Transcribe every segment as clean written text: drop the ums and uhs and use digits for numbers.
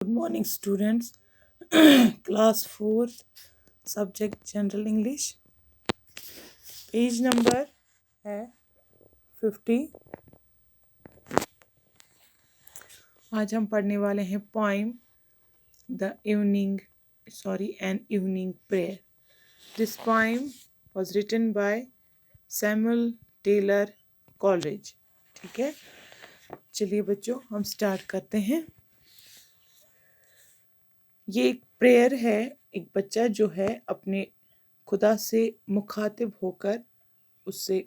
Good morning, students. Class 4th, subject General English. Page number है 50. आज हम पढ़ने वाले हैं poem An Evening Prayer. This poem was written by Samuel Taylor Coleridge. ठीक है, चलिए बच्चों हम स्टार्ट करते हैं. ये एक प्रेयर है. एक बच्चा जो है अपने खुदा से मुखातिब होकर उससे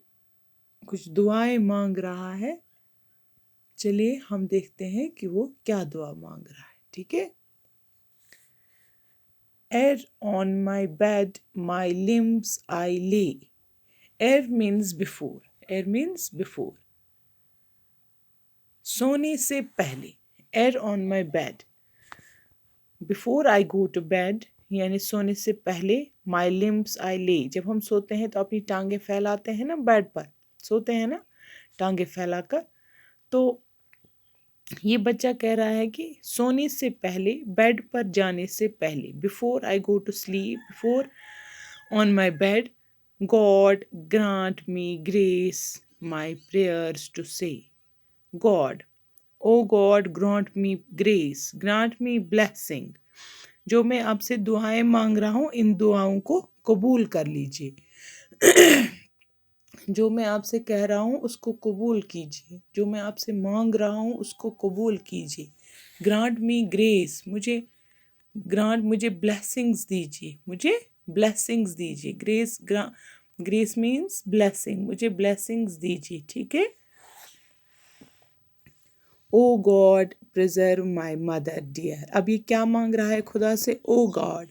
कुछ दुआएं मांग रहा है. चलिए हम देखते हैं कि वो क्या दुआ मांग रहा है. ठीक है. Ere on my bed my limbs I lay. Ere means before. Ere means before. सोने से पहले. Ere on my bed. Before I go to bed, यानी सोने से पहले my limbs I lay. जब हम सोते हैं तो अपनी टांगे फैलाते हैं ना, बेड पर सोते हैं ना टांगे फैलाकर. तो ये बच्चा कह रहा है कि सोने से पहले, बेड पर जाने से पहले, before I go to sleep, before on my bed, God grant me grace my prayers to say. God, O God grant me grace, grant me blessing. जो मैं आपसे दुआएं मांग रहा हूँ इन दुआओं को कबूल कर लीजिए. जो मैं आपसे कह रहा हूँ उसको कबूल कीजिए. जो मैं आपसे मांग रहा हूँ उसको कबूल कीजिए. ग्रांट मी ग्रेस, मुझे ब्लेसिंग्स दीजिए. मुझे ब्लेसिंग्स दीजिए. Grace means blessing. मुझे ब्लेसिंग्स दीजिए. ठीक है. O God preserve my mother dear. अब ये क्या मांग रहा है खुदा से? ओ गॉड,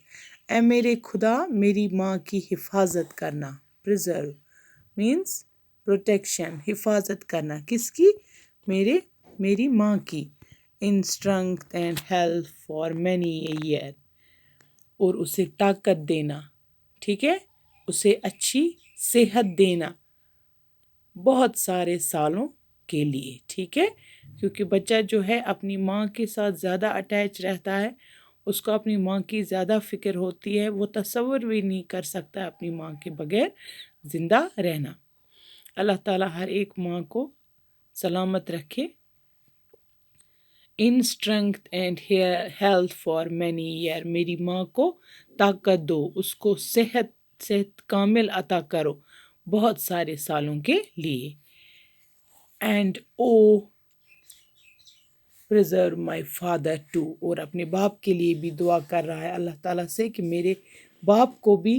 ए मेरे खुदा मेरी माँ की हिफाजत करना. प्रिजर्व मीन्स प्रोटेक्शन, हिफाजत करना. किसकी? मेरी माँ की. In strength and health for many a year. और उसे ताकत देना. ठीक है. उसे अच्छी सेहत देना बहुत सारे सालों के लिए. ठीक है. क्योंकि बच्चा जो है अपनी माँ के साथ ज़्यादा अटैच रहता है, उसको अपनी माँ की ज़्यादा फिक्र होती है. वो तसव्वुर भी नहीं कर सकता अपनी माँ के बगैर ज़िंदा रहना. अल्लाह ताला हर एक माँ को सलामत रखे. In strength and health for many year. मेरी माँ को ताकत दो, उसको सेहत कामिल अता करो बहुत सारे सालों के लिए. And O preserve my father too. और अपने बाप के लिए भी दुआ कर रहा है अल्लाह ताला से कि मेरे बाप को भी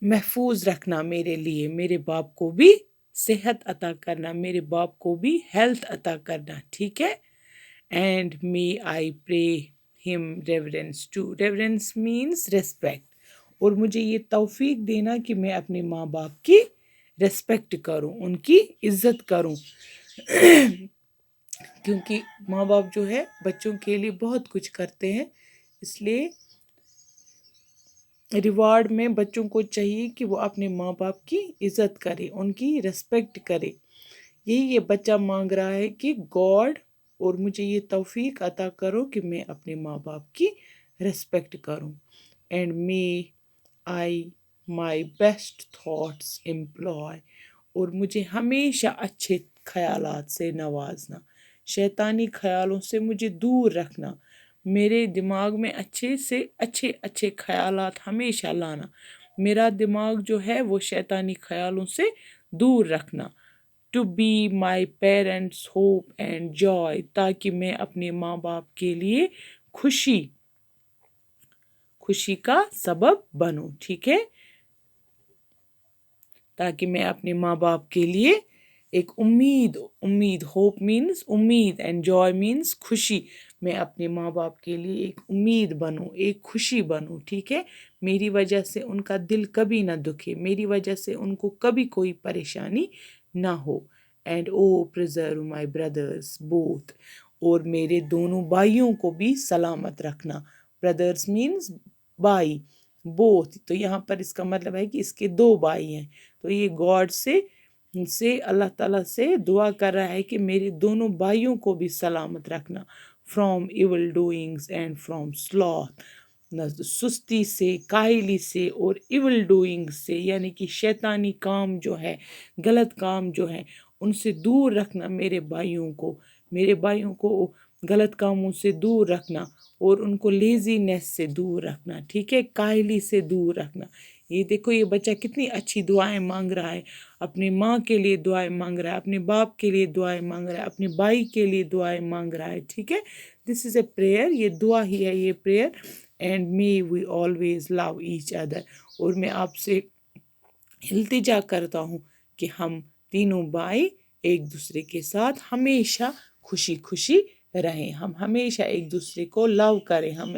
महफूज रखना. मेरे लिए मेरे बाप को भी सेहत अता करना. मेरे बाप को भी हेल्थ अता करना. ठीक है. And may I pray him reverence too. Reverence means respect. और मुझे ये तौफीक देना कि मैं अपने माँ बाप की रेस्पेक्ट करूं, उनकी इज्जत करूं. क्योंकि माँ बाप जो है बच्चों के लिए बहुत कुछ करते हैं. इसलिए रिवार्ड में बच्चों को चाहिए कि वो अपने माँ बाप की इज्जत करे, उनकी रेस्पेक्ट करे. यही ये बच्चा मांग रहा है कि गॉड, और मुझे ये तौफीक अता करो कि मैं अपने माँ बाप की रेस्पेक्ट करूं. And may I my best thoughts employ. और मुझे हमेशा अच्छे ख्यालात से नवाजना. शैतानी ख्यालों से मुझे दूर रखना. मेरे दिमाग में अच्छे से अच्छे ख्यालात हमेशा लाना. मेरा दिमाग जो है वो शैतानी ख्यालों से दूर रखना. To be my parents hope and joy. ताकि मैं अपने माँ बाप के लिए खुशी का सबब बनूं. ठीक है. ताकि मैं अपने माँ बाप के लिए एक उम्मीद, होप मीन्स उम्मीद एंड जॉय मीन्स खुशी. मैं अपने माँ बाप के लिए एक उम्मीद बनूं, एक खुशी बनूं. ठीक है. मेरी वजह से उनका दिल कभी ना दुखे, मेरी वजह से उनको कभी कोई परेशानी ना हो. And O preserve my brothers both. और मेरे दोनों भाइयों को भी सलामत रखना. ब्रदर्स मीन्स भाई. बोथ, तो यहाँ पर इसका मतलब है कि इसके दो भाई हैं. तो ये गॉड से अल्लाह ताला से दुआ कर रहा है कि मेरे दोनों भाइयों को भी सलामत रखना. From evil doings and from sloth, سستی سے، کاہلی سے اور ایول ڈوئنگ سے، یعنی کہ شیطانی کام جو ہے، غلط کام جو ہے، ان سے دور رکھنا میرے بھائیوں کو غلط کاموں سے دور رکھنا، اور ان کو لیزینس سے دور رکھنا، ٹھیک ہے، کاہلی سے دور رکھنا۔ یہ دیکھو یہ بچہ کتنی اچھی دعائیں مانگ رہا ہے، اپنی ماں کے لیے دعائیں مانگ رہا ہے، اپنے باپ کے لیے دعائیں مانگ رہا ہے، اپنے بھائی کے لیے دعائیں مانگ رہا ہے، ٹھیک ہے۔ دس از اے پریئر، یہ دعا ہی ہے یہ prayer. And may we always love each other, اور میں آپ سے التجا کرتا ہوں کہ ہم تینوں بھائی ایک دوسرے کے ساتھ ہمیشہ خوشی خوشی رہیں، ہم ہمیشہ ایک دوسرے کو لو کریں، ہم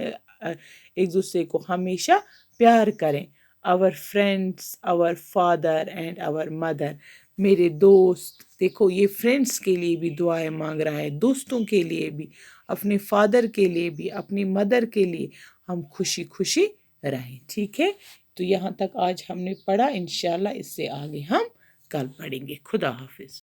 ایک دوسرے کو ہمیشہ پیار کریں۔ our friends, our father and our mother، میرے دوست، دیکھو یہ فرینڈس کے لیے بھی دعائیں مانگ رہا ہے، دوستوں کے لیے بھی، اپنے فادر کے لیے بھی، اپنی مدر کے لیے، ہم خوشی خوشی رہیں، ٹھیک ہے۔ تو یہاں تک آج ہم نے پڑھا، انشاءاللہ اس سے آگے ہم کل پڑھیں گے۔ خدا حافظ۔